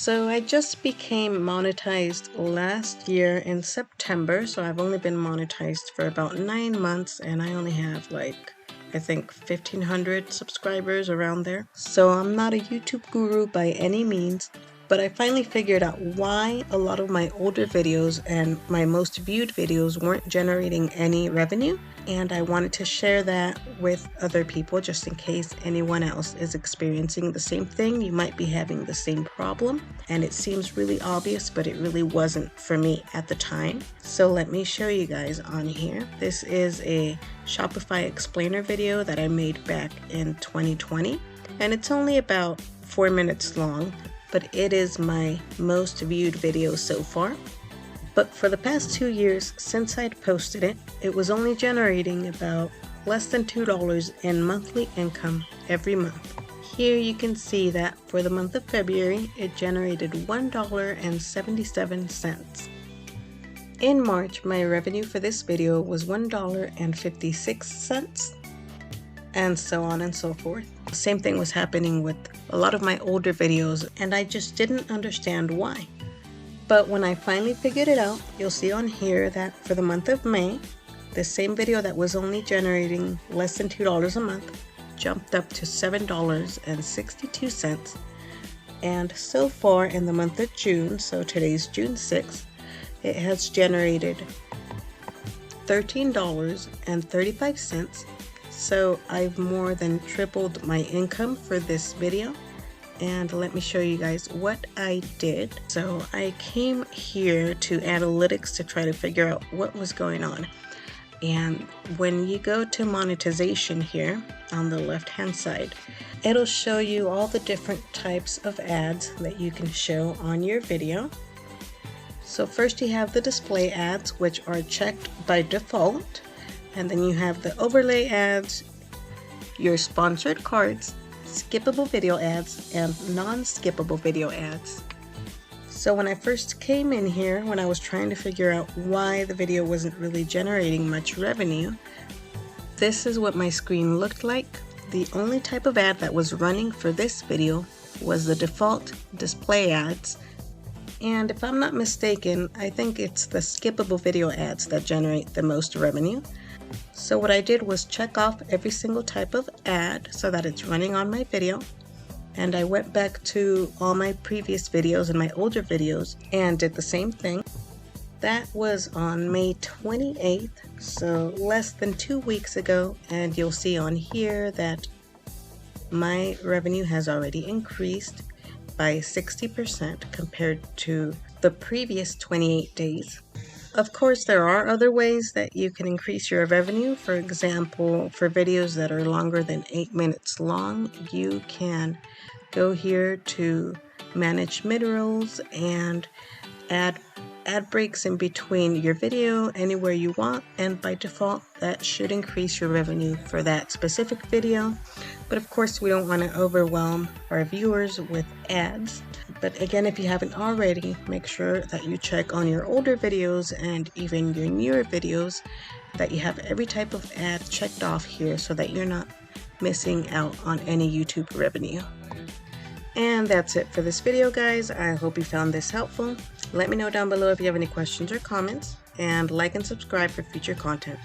So I just became monetized last year in September, so I've only been monetized for about 9 months and I only have I think 1,500 subscribers around there. So I'm not a YouTube guru by any means, but I finally figured out why a lot of my older videos and my most viewed videos weren't generating any revenue. And I wanted to share that with other people just in case anyone else is experiencing the same thing. You might be having the same problem, and it seems really obvious, but it really wasn't for me at the time. So let me show you guys on here. This is a Shopify explainer video that I made back in 2020, and it's only about 4 minutes long, but it is my most viewed video so far. But for the past 2 years since I'd posted it, it was only generating about less than $2 in monthly income every month. Here you can see that for the month of February, it generated $1.77. In March, my revenue for this video was $1.56, and so on and so forth. The same thing was happening with a lot of my older videos, and I just didn't understand why. But when I finally figured it out, you'll see on here that for the month of May, the same video that was only generating less than $2 a month jumped up to $7.62. And so far in the month of June, so today's June 6th, it has generated $13.35. So I've more than tripled my income for this video. And let me show you guys what I did. So I came here to analytics to try to figure out what was going on. And when you go to monetization here on the left hand side, it'll show you all the different types of ads that you can show on your video. So first you have the display ads, which are checked by default. And then you have the overlay ads, your sponsored cards, skippable video ads, and non-skippable video ads. So when I first came in here, when I was trying to figure out why the video wasn't really generating much revenue, this is what my screen looked like. The only type of ad that was running for this video was the default display ads. And if I'm not mistaken, I think it's the skippable video ads that generate the most revenue. So what I did was check off every single type of ad so that it's running on my video. And I went back to all my previous videos and my older videos and did the same thing. That was on May 28th, so less than 2 weeks ago. And you'll see on here that my revenue has already increased by 60% compared to the previous 28 days. Of course, there are other ways that you can increase your revenue. For example, for videos that are longer than 8 minutes long, you can go here to manage mid-rolls and add ad breaks in between your video anywhere you want, and by default that should increase your revenue for that specific video. But of course we don't want to overwhelm our viewers with ads. But again, if you haven't already, make sure that you check on your older videos and even your newer videos that you have every type of ad checked off here so that you're not missing out on any YouTube revenue. And that's it for this video, guys. I hope you found this helpful. Let me know down below if you have any questions or comments, and like and subscribe for future content.